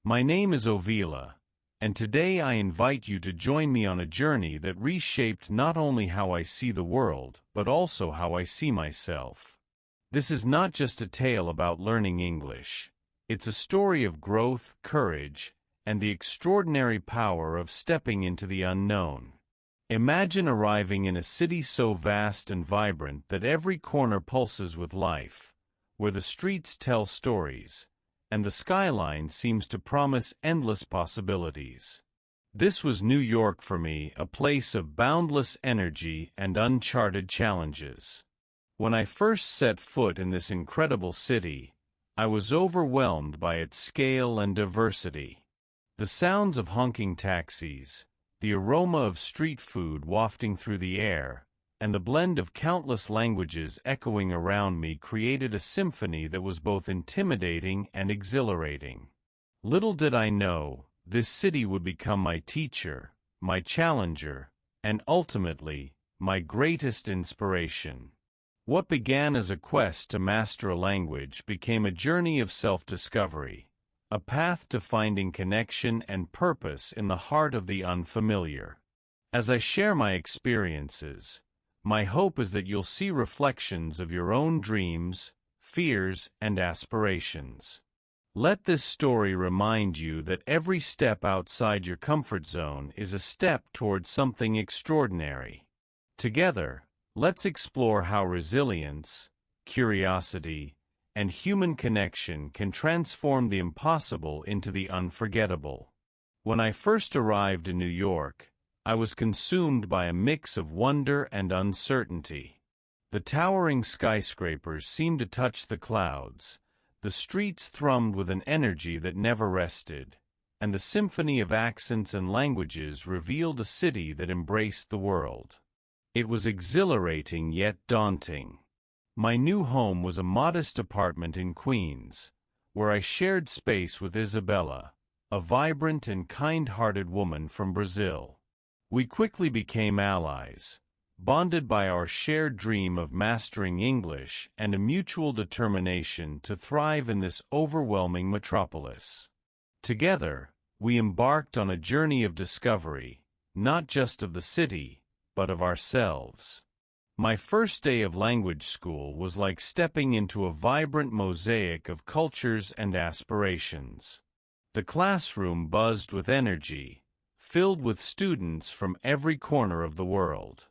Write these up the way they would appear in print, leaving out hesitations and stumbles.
My name is Ovila, and today I invite you to join me on a journey that reshaped not only how I see the world, but also how I see myself. This is not just a tale about learning English. It's a story of growth, courage, and the extraordinary power of stepping into the unknown. Imagine arriving in a city so vast and vibrant that every corner pulses with life, where the streets tell stories, and the skyline seems to promise endless possibilities. This was New York for me, a place of boundless energy and uncharted challenges. When I first set foot in this incredible city, I was overwhelmed by its scale and diversity. The sounds of honking taxis, the aroma of street food wafting through the air, and the blend of countless languages echoing around me created a symphony that was both intimidating and exhilarating. Little did I know, this city would become my teacher, my challenger, and ultimately, my greatest inspiration. What began as a quest to master a language became a journey of self-discovery, a path to finding connection and purpose in the heart of the unfamiliar. As I share my experiences, my hope is that you'll see reflections of your own dreams, fears, and aspirations. Let this story remind you that every step outside your comfort zone is a step toward something extraordinary. Together, let's explore how resilience, curiosity, and human connection can transform the impossible into the unforgettable. When I first arrived in New York, I was consumed by a mix of wonder and uncertainty. The towering skyscrapers seemed to touch the clouds, the streets thrummed with an energy that never rested, and the symphony of accents and languages revealed a city that embraced the world. It was exhilarating yet daunting. My new home was a modest apartment in Queens, where I shared space with Isabella, a vibrant and kind-hearted woman from Brazil. We quickly became allies, bonded by our shared dream of mastering English and a mutual determination to thrive in this overwhelming metropolis. Together, we embarked on a journey of discovery, not just of the city, but of ourselves. My first day of language school was like stepping into a vibrant mosaic of cultures and aspirations. The classroom buzzed with energy, filled with students from every corner of the world.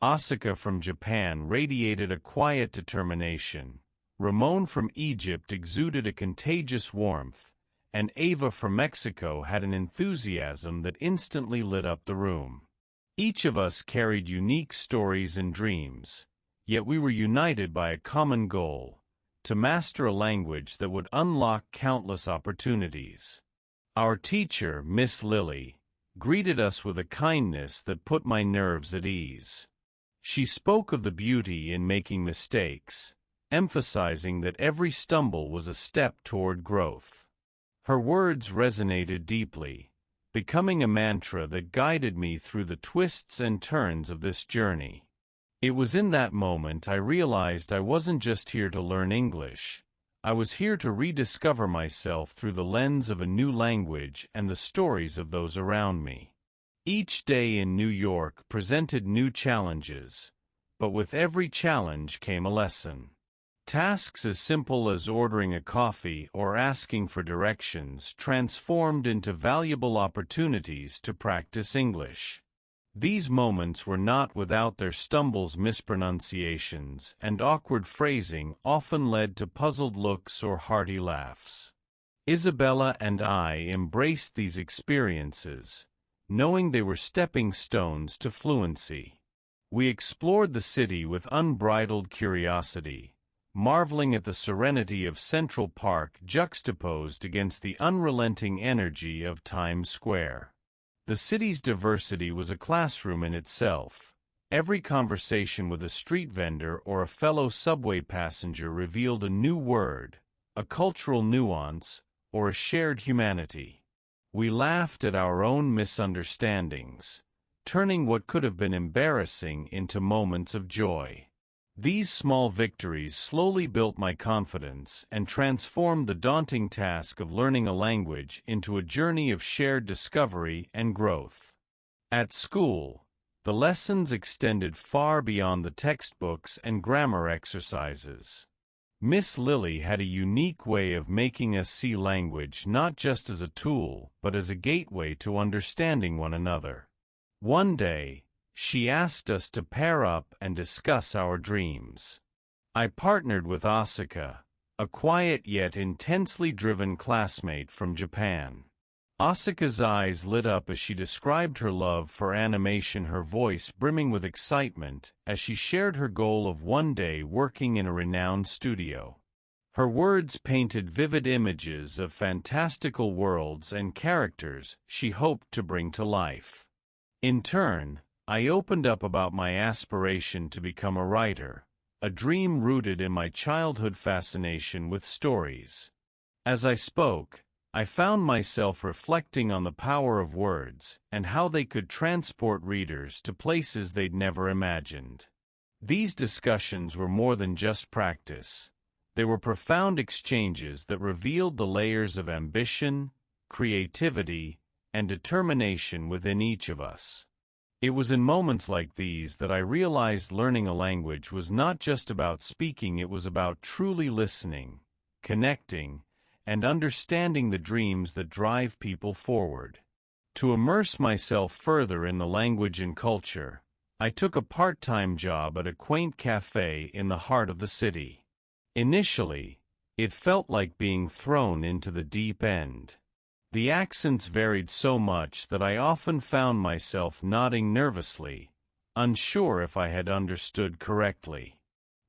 Asuka from Japan radiated a quiet determination, Ramon from Egypt exuded a contagious warmth, and Ava from Mexico had an enthusiasm that instantly lit up the room. Each of us carried unique stories and dreams, yet we were united by a common goal: to master a language that would unlock countless opportunities. Our teacher, Miss Lily, greeted us with a kindness that put my nerves at ease. She spoke of the beauty in making mistakes, emphasizing that every stumble was a step toward growth. Her words resonated deeply, becoming a mantra that guided me through the twists and turns of this journey. It was in that moment I realized I wasn't just here to learn English. I was here to rediscover myself through the lens of a new language and the stories of those around me. Each day in New York presented new challenges, but with every challenge came a lesson. Tasks as simple as ordering a coffee or asking for directions transformed into valuable opportunities to practice English. These moments were not without their stumbles, mispronunciations, and awkward phrasing often led to puzzled looks or hearty laughs. Isabella and I embraced these experiences, knowing they were stepping stones to fluency. We explored the city with unbridled curiosity, marveling at the serenity of Central Park juxtaposed against the unrelenting energy of Times Square. The city's diversity was a classroom in itself. Every conversation with a street vendor or a fellow subway passenger revealed a new word, a cultural nuance, or a shared humanity. We laughed at our own misunderstandings, turning what could have been embarrassing into moments of joy. These small victories slowly built my confidence and transformed the daunting task of learning a language into a journey of shared discovery and growth. At school, the lessons extended far beyond the textbooks and grammar exercises. Miss Lily had a unique way of making us see language not just as a tool, but as a gateway to understanding one another. One day, she asked us to pair up and discuss our dreams. I partnered with Asuka, a quiet yet intensely driven classmate from Japan. Asuka's eyes lit up as she described her love for animation, her voice brimming with excitement as she shared her goal of one day working in a renowned studio. Her words painted vivid images of fantastical worlds and characters she hoped to bring to life. In turn, I opened up about my aspiration to become a writer, a dream rooted in my childhood fascination with stories. As I spoke, I found myself reflecting on the power of words and how they could transport readers to places they'd never imagined. These discussions were more than just practice. They were profound exchanges that revealed the layers of ambition, creativity, and determination within each of us. It was in moments like these that I realized learning a language was not just about speaking, it was about truly listening, connecting, and understanding the dreams that drive people forward. To immerse myself further in the language and culture, I took a part-time job at a quaint cafe in the heart of the city. Initially, it felt like being thrown into the deep end. The accents varied so much that I often found myself nodding nervously, unsure if I had understood correctly.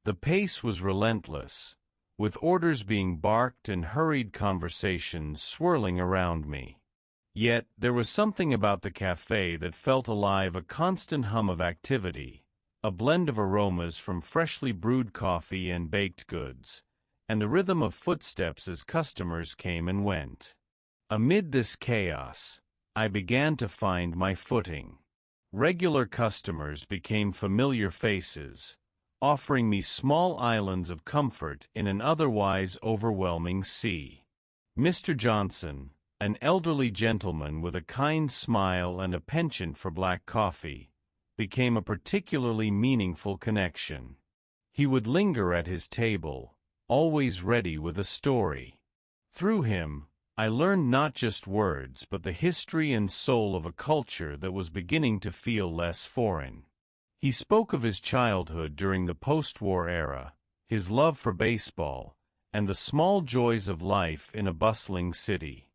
The pace was relentless, with orders being barked and hurried conversations swirling around me. Yet, there was something about the cafe that felt alive, a constant hum of activity, a blend of aromas from freshly brewed coffee and baked goods, and the rhythm of footsteps as customers came and went. Amid this chaos, I began to find my footing. Regular customers became familiar faces, offering me small islands of comfort in an otherwise overwhelming sea. Mr. Johnson, an elderly gentleman with a kind smile and a penchant for black coffee, became a particularly meaningful connection. He would linger at his table, always ready with a story. Through him, I learned not just words but the history and soul of a culture that was beginning to feel less foreign. He spoke of his childhood during the post-war era, his love for baseball, and the small joys of life in a bustling city.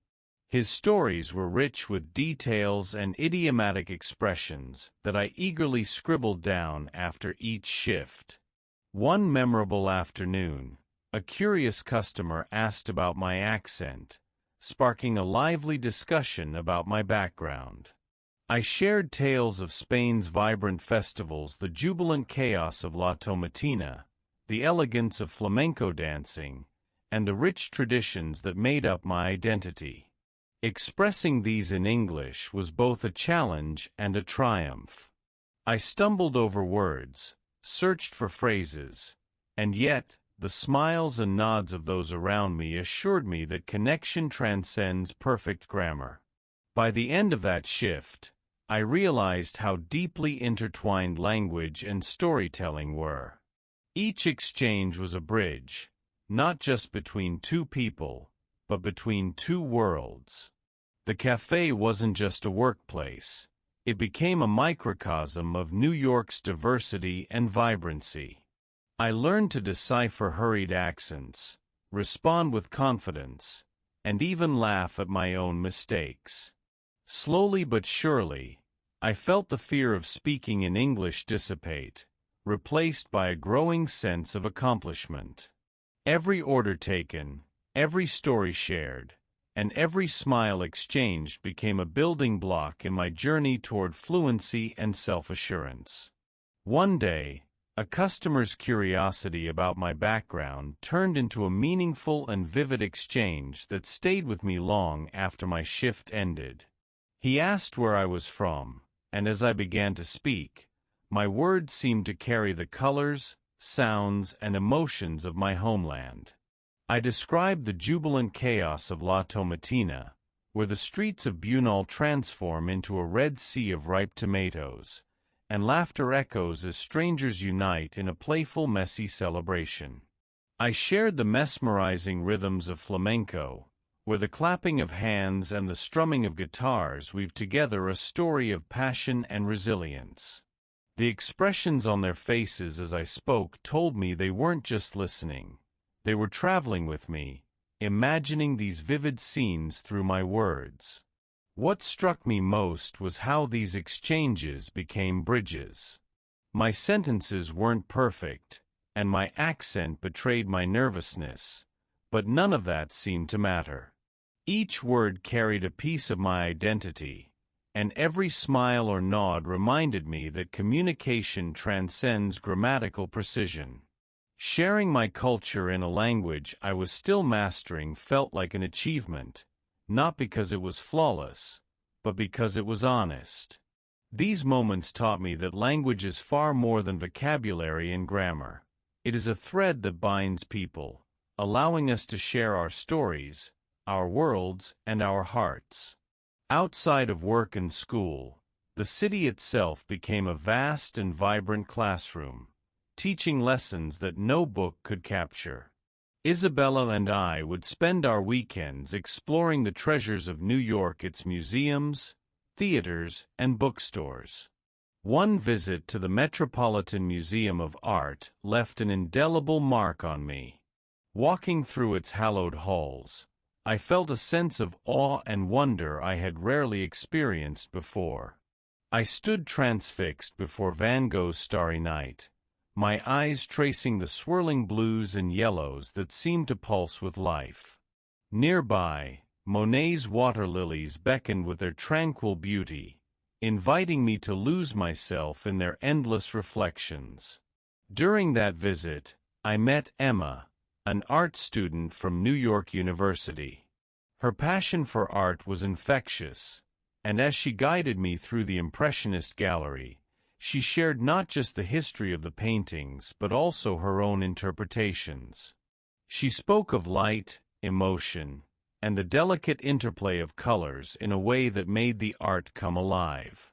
His stories were rich with details and idiomatic expressions that I eagerly scribbled down after each shift. One memorable afternoon, a curious customer asked about my accent, sparking a lively discussion about my background. I shared tales of Spain's vibrant festivals, the jubilant chaos of La Tomatina, the elegance of flamenco dancing, and the rich traditions that made up my identity. Expressing these in English was both a challenge and a triumph. I stumbled over words, searched for phrases, and yet, the smiles and nods of those around me assured me that connection transcends perfect grammar. By the end of that shift, I realized how deeply intertwined language and storytelling were. Each exchange was a bridge, not just between two people, but between two worlds. The cafe wasn't just a workplace. It became a microcosm of New York's diversity and vibrancy. I learned to decipher hurried accents, respond with confidence, and even laugh at my own mistakes. Slowly but surely, I felt the fear of speaking in English dissipate, replaced by a growing sense of accomplishment. Every order taken, every story shared, and every smile exchanged became a building block in my journey toward fluency and self-assurance. One day, a customer's curiosity about my background turned into a meaningful and vivid exchange that stayed with me long after my shift ended. He asked where I was from, and as I began to speak, my words seemed to carry the colors, sounds, and emotions of my homeland. I described the jubilant chaos of La Tomatina, where the streets of Bunal transform into a red sea of ripe tomatoes, and laughter echoes as strangers unite in a playful, messy celebration. I shared the mesmerizing rhythms of flamenco, where the clapping of hands and the strumming of guitars weave together a story of passion and resilience. The expressions on their faces as I spoke told me they weren't just listening. They were traveling with me, imagining these vivid scenes through my words. What struck me most was how these exchanges became bridges. My sentences weren't perfect, and my accent betrayed my nervousness, but none of that seemed to matter. Each word carried a piece of my identity, and every smile or nod reminded me that communication transcends grammatical precision. Sharing my culture in a language I was still mastering felt like an achievement, not because it was flawless, but because it was honest. These moments taught me that language is far more than vocabulary and grammar. It is a thread that binds people, allowing us to share our stories, our worlds, and our hearts. Outside of work and school, the city itself became a vast and vibrant classroom, teaching lessons that no book could capture. Isabella and I would spend our weekends exploring the treasures of New York, its museums, theaters, and bookstores. One visit to the Metropolitan Museum of Art left an indelible mark on me. Walking through its hallowed halls, I felt a sense of awe and wonder I had rarely experienced before. I stood transfixed before Van Gogh's Starry Night, my eyes tracing the swirling blues and yellows that seemed to pulse with life. Nearby, Monet's water lilies beckoned with their tranquil beauty, inviting me to lose myself in their endless reflections. During that visit, I met Emma, an art student from New York University. Her passion for art was infectious, and as she guided me through the Impressionist gallery, she shared not just the history of the paintings but also her own interpretations. She spoke of light, emotion, and the delicate interplay of colors in a way that made the art come alive.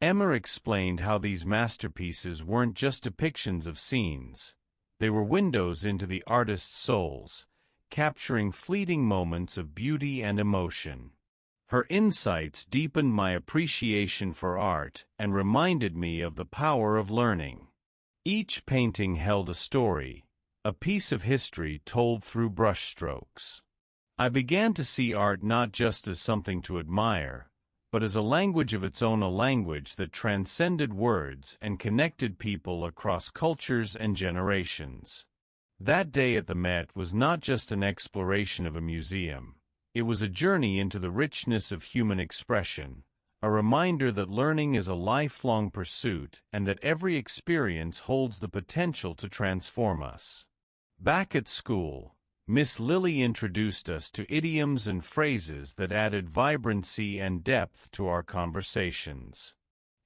Emma explained how these masterpieces weren't just depictions of scenes. They were windows into the artist's souls, capturing fleeting moments of beauty and emotion. Her insights deepened my appreciation for art and reminded me of the power of learning. Each painting held a story, a piece of history told through brushstrokes. I began to see art not just as something to admire, but as a language of its own, a language that transcended words and connected people across cultures and generations. That day at the Met was not just an exploration of a museum. It was a journey into the richness of human expression, a reminder that learning is a lifelong pursuit and that every experience holds the potential to transform us. Back at school, Miss Lily introduced us to idioms and phrases that added vibrancy and depth to our conversations.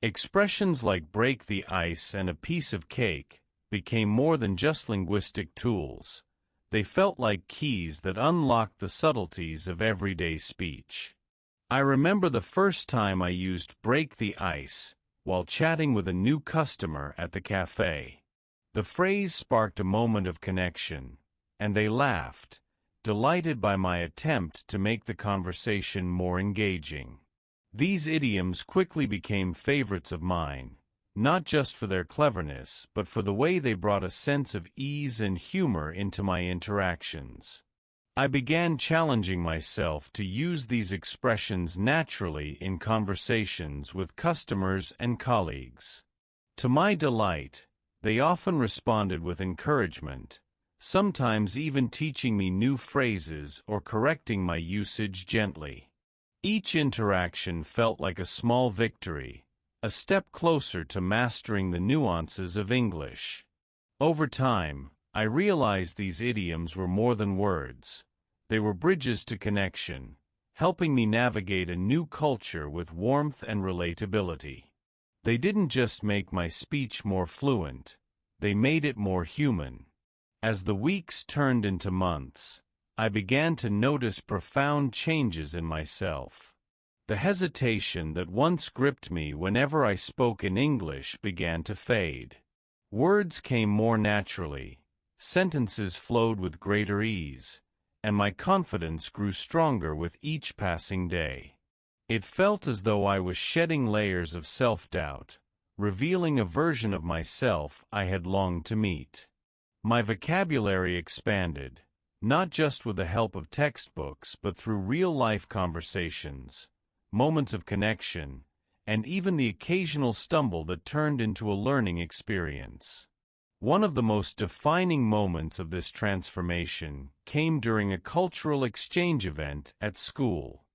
Expressions like break the ice and a piece of cake became more than just linguistic tools. They felt like keys that unlocked the subtleties of everyday speech. I remember the first time I used break the ice while chatting with a new customer at the cafe. The phrase sparked a moment of connection, and they laughed, delighted by my attempt to make the conversation more engaging. These idioms quickly became favorites of mine, not just for their cleverness, but for the way they brought a sense of ease and humor into my interactions. I began challenging myself to use these expressions naturally in conversations with customers and colleagues. To my delight, they often responded with encouragement, sometimes even teaching me new phrases or correcting my usage gently. Each interaction felt like a small victory, a step closer to mastering the nuances of English. Over time, I realized these idioms were more than words. They were bridges to connection, helping me navigate a new culture with warmth and relatability. They didn't just make my speech more fluent, they made it more human. As the weeks turned into months, I began to notice profound changes in myself. The hesitation that once gripped me whenever I spoke in English began to fade. Words came more naturally, sentences flowed with greater ease, and my confidence grew stronger with each passing day. It felt as though I was shedding layers of self-doubt, revealing a version of myself I had longed to meet. My vocabulary expanded, not just with the help of textbooks but through real-life conversations, moments of connection, and even the occasional stumble that turned into a learning experience. One of the most defining moments of this transformation came during a cultural exchange event at school.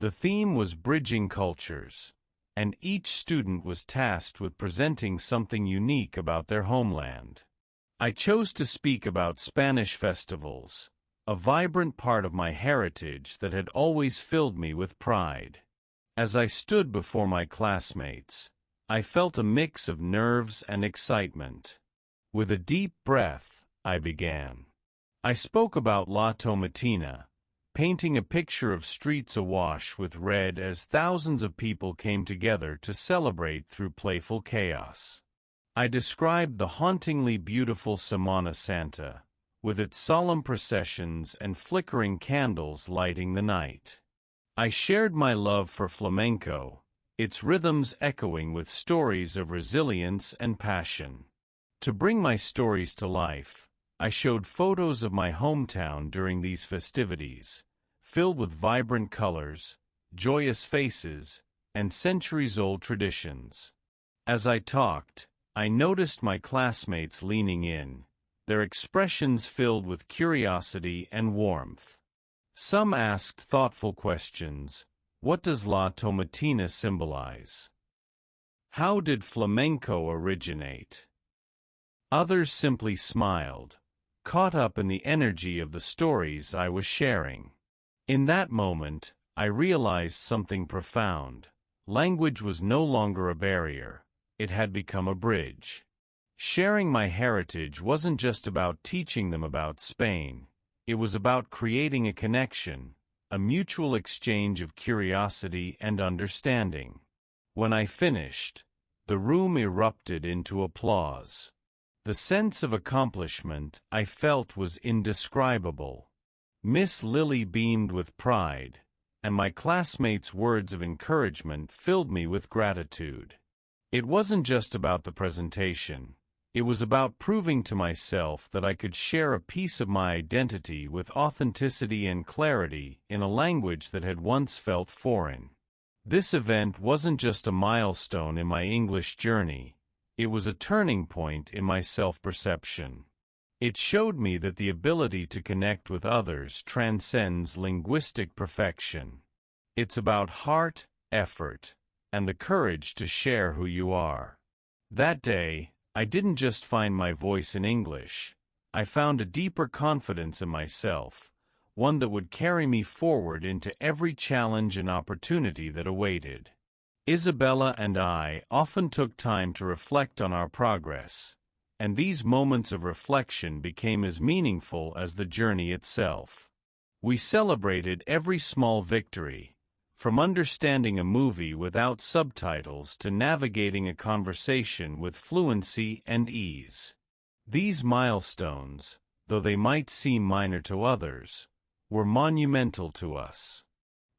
The theme was Bridging Cultures, and each student was tasked with presenting something unique about their homeland. I chose to speak about Spanish festivals, a vibrant part of my heritage that had always filled me with pride. As I stood before my classmates, I felt a mix of nerves and excitement. With a deep breath, I began. I spoke about La Tomatina, painting a picture of streets awash with red as thousands of people came together to celebrate through playful chaos. I described the hauntingly beautiful Semana Santa, with its solemn processions and flickering candles lighting the night. I shared my love for flamenco, its rhythms echoing with stories of resilience and passion. To bring my stories to life, I showed photos of my hometown during these festivities, filled with vibrant colors, joyous faces, and centuries-old traditions. As I talked, I noticed my classmates leaning in, their expressions filled with curiosity and warmth. Some asked thoughtful questions. What does La Tomatina symbolize? How did flamenco originate? Others simply smiled, caught up in the energy of the stories I was sharing. In that moment, I realized something profound. Language was no longer a barrier. It had become a bridge. Sharing my heritage wasn't just about teaching them about Spain. It was about creating a connection, a mutual exchange of curiosity and understanding. When I finished, the room erupted into applause. The sense of accomplishment I felt was indescribable. Miss Lily beamed with pride, and my classmates' words of encouragement filled me with gratitude. It wasn't just about the presentation. It was about proving to myself that I could share a piece of my identity with authenticity and clarity in a language that had once felt foreign. This event wasn't just a milestone in my English journey. It was a turning point in my self-perception. It showed me that the ability to connect with others transcends linguistic perfection. It's about heart, effort, and the courage to share who you are. That day, I didn't just find my voice in English. I found a deeper confidence in myself, one that would carry me forward into every challenge and opportunity that awaited. Isabella and I often took time to reflect on our progress, and these moments of reflection became as meaningful as the journey itself. We celebrated every small victory, from understanding a movie without subtitles to navigating a conversation with fluency and ease. These milestones, though they might seem minor to others, were monumental to us.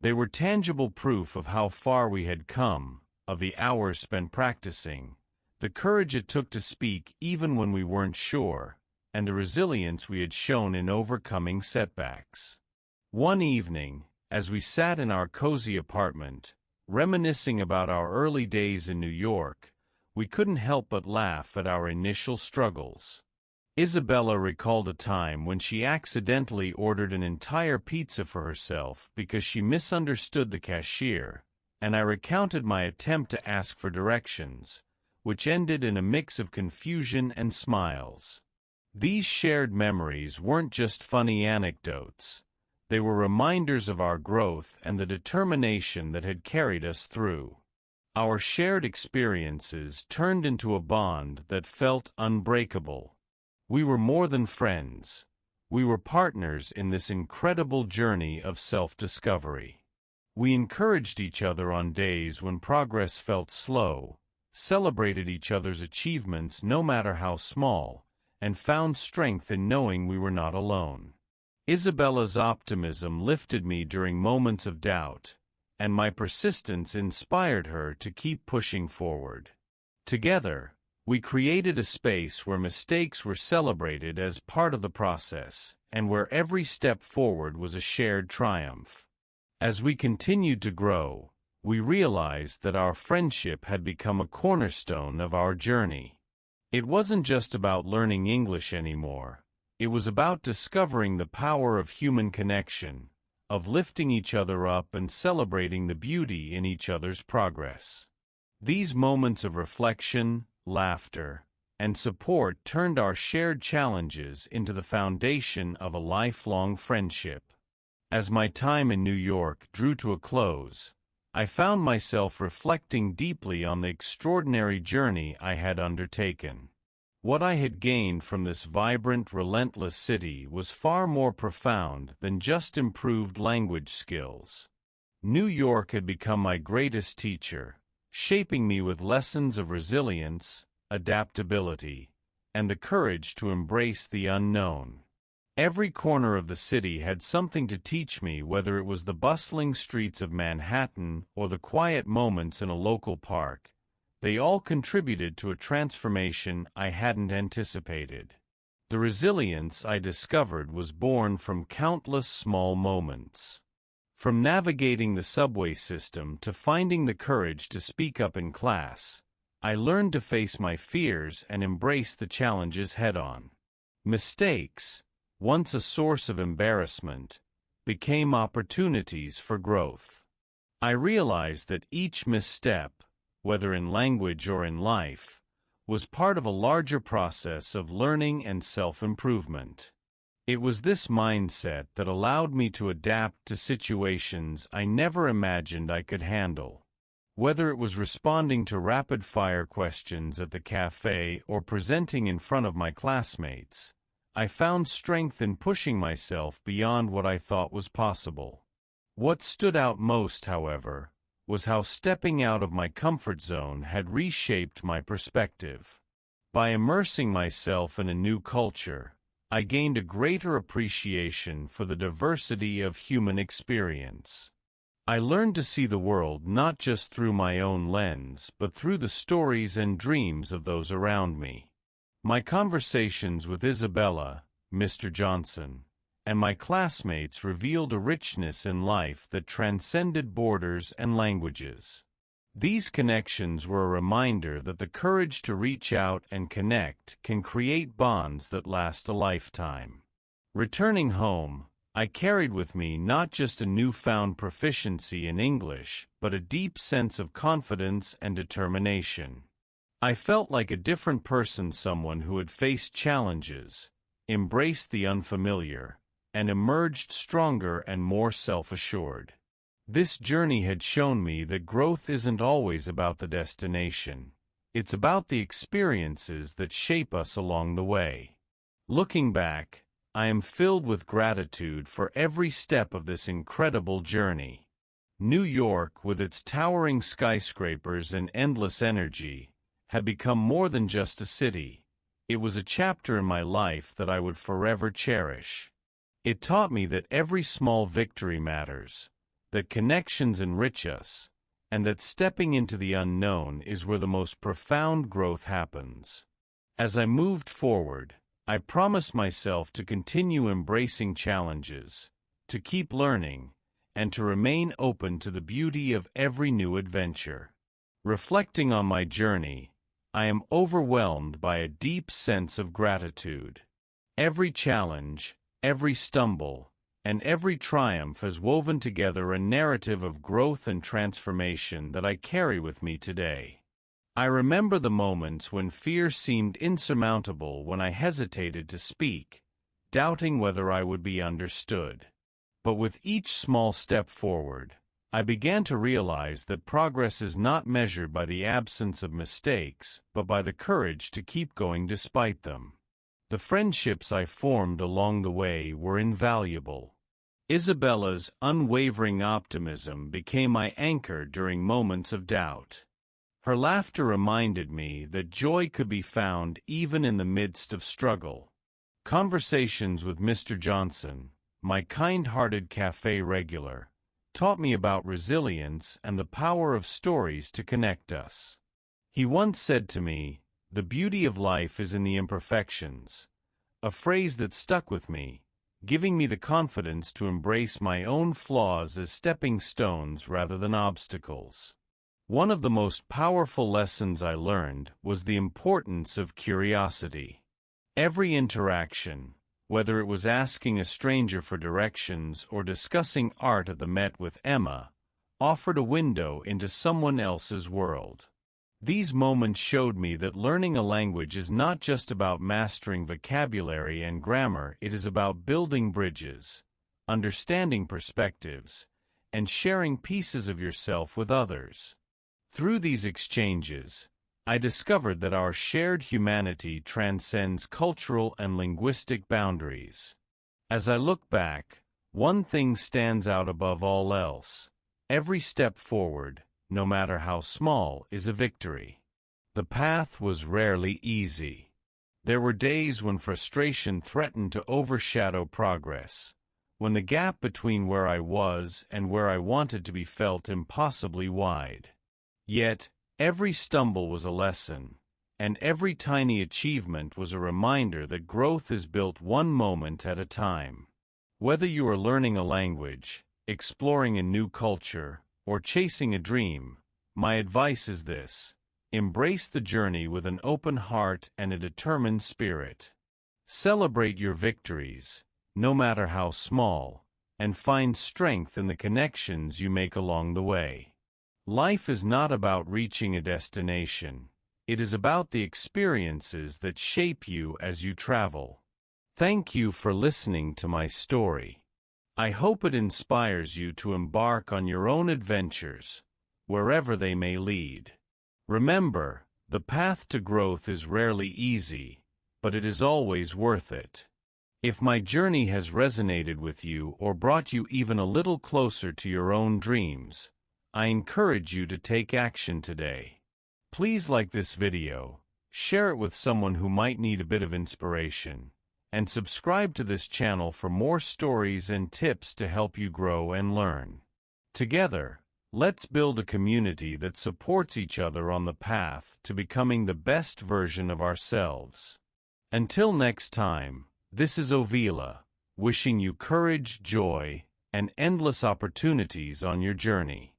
They were tangible proof of how far we had come, of the hours spent practicing, the courage it took to speak even when we weren't sure, and the resilience we had shown in overcoming setbacks. One evening, as we sat in our cozy apartment, reminiscing about our early days in New York, we couldn't help but laugh at our initial struggles. Isabella recalled a time when she accidentally ordered an entire pizza for herself because she misunderstood the cashier, and I recounted my attempt to ask for directions, which ended in a mix of confusion and smiles. These shared memories weren't just funny anecdotes. They were reminders of our growth and the determination that had carried us through. Our shared experiences turned into a bond that felt unbreakable. We were more than friends. We were partners in this incredible journey of self-discovery. We encouraged each other on days when progress felt slow, celebrated each other's achievements no matter how small, and found strength in knowing we were not alone. Isabella's optimism lifted me during moments of doubt, and my persistence inspired her to keep pushing forward. Together, we created a space where mistakes were celebrated as part of the process, and where every step forward was a shared triumph. As we continued to grow, we realized that our friendship had become a cornerstone of our journey. It wasn't just about learning English anymore. It was about discovering the power of human connection, of lifting each other up and celebrating the beauty in each other's progress. These moments of reflection, laughter, and support turned our shared challenges into the foundation of a lifelong friendship. As my time in New York drew to a close, I found myself reflecting deeply on the extraordinary journey I had undertaken. What I had gained from this vibrant, relentless city was far more profound than just improved language skills. New York had become my greatest teacher, shaping me with lessons of resilience, adaptability, and the courage to embrace the unknown. Every corner of the city had something to teach me, whether it was the bustling streets of Manhattan or the quiet moments in a local park. They all contributed to a transformation I hadn't anticipated. The resilience I discovered was born from countless small moments. From navigating the subway system to finding the courage to speak up in class, I learned to face my fears and embrace the challenges head-on. Mistakes, once a source of embarrassment, became opportunities for growth. I realized that each misstep, whether in language or in life, was part of a larger process of learning and self-improvement. It was this mindset that allowed me to adapt to situations I never imagined I could handle. Whether it was responding to rapid-fire questions at the cafe or presenting in front of my classmates, I found strength in pushing myself beyond what I thought was possible. What stood out most, however, was how stepping out of my comfort zone had reshaped my perspective. By immersing myself in a new culture, I gained a greater appreciation for the diversity of human experience. I learned to see the world not just through my own lens, but through the stories and dreams of those around me. My conversations with Isabella, Mr. Johnson, and my classmates revealed a richness in life that transcended borders and languages. These connections were a reminder that the courage to reach out and connect can create bonds that last a lifetime. Returning home, I carried with me not just a newfound proficiency in English, but a deep sense of confidence and determination. I felt like a different person, someone who had faced challenges, embraced the unfamiliar, and emerged stronger and more self-assured. This journey had shown me that growth isn't always about the destination. It's about the experiences that shape us along the way. Looking back, I am filled with gratitude for every step of this incredible journey. New York, with its towering skyscrapers and endless energy, had become more than just a city. It was a chapter in my life that I would forever cherish. It taught me that every small victory matters, that connections enrich us, and that stepping into the unknown is where the most profound growth happens. As I moved forward, I promised myself to continue embracing challenges, to keep learning, and to remain open to the beauty of every new adventure. Reflecting on my journey, I am overwhelmed by a deep sense of gratitude. Every challenge, every stumble, and every triumph has woven together a narrative of growth and transformation that I carry with me today. I remember the moments when fear seemed insurmountable, when I hesitated to speak, doubting whether I would be understood. But with each small step forward, I began to realize that progress is not measured by the absence of mistakes, but by the courage to keep going despite them. The friendships I formed along the way were invaluable. Isabella's unwavering optimism became my anchor during moments of doubt. Her laughter reminded me that joy could be found even in the midst of struggle. Conversations with Mr. Johnson, my kind-hearted cafe regular, taught me about resilience and the power of stories to connect us. He once said to me, "The beauty of life is in the imperfections," a phrase that stuck with me, giving me the confidence to embrace my own flaws as stepping stones rather than obstacles. One of the most powerful lessons I learned was the importance of curiosity. Every interaction, whether it was asking a stranger for directions or discussing art at the Met with Emma, offered a window into someone else's world. These moments showed me that learning a language is not just about mastering vocabulary and grammar, it is about building bridges, understanding perspectives, and sharing pieces of yourself with others. Through these exchanges, I discovered that our shared humanity transcends cultural and linguistic boundaries. As I look back, one thing stands out above all else. Every step forward, no matter how small, is a victory. The path was rarely easy. There were days when frustration threatened to overshadow progress, when the gap between where I was and where I wanted to be felt impossibly wide. Yet, every stumble was a lesson, and every tiny achievement was a reminder that growth is built one moment at a time. Whether you are learning a language, exploring a new culture, or chasing a dream, my advice is this: embrace the journey with an open heart and a determined spirit. Celebrate your victories, no matter how small, and find strength in the connections you make along the way. Life is not about reaching a destination. It is about the experiences that shape you as you travel. Thank you for listening to my story. I hope it inspires you to embark on your own adventures, wherever they may lead. Remember, the path to growth is rarely easy, but it is always worth it. If my journey has resonated with you or brought you even a little closer to your own dreams, I encourage you to take action today. Please like this video, share it with someone who might need a bit of inspiration, and subscribe to this channel for more stories and tips to help you grow and learn. Together, let's build a community that supports each other on the path to becoming the best version of ourselves. Until next time, this is Ovila, wishing you courage, joy, and endless opportunities on your journey.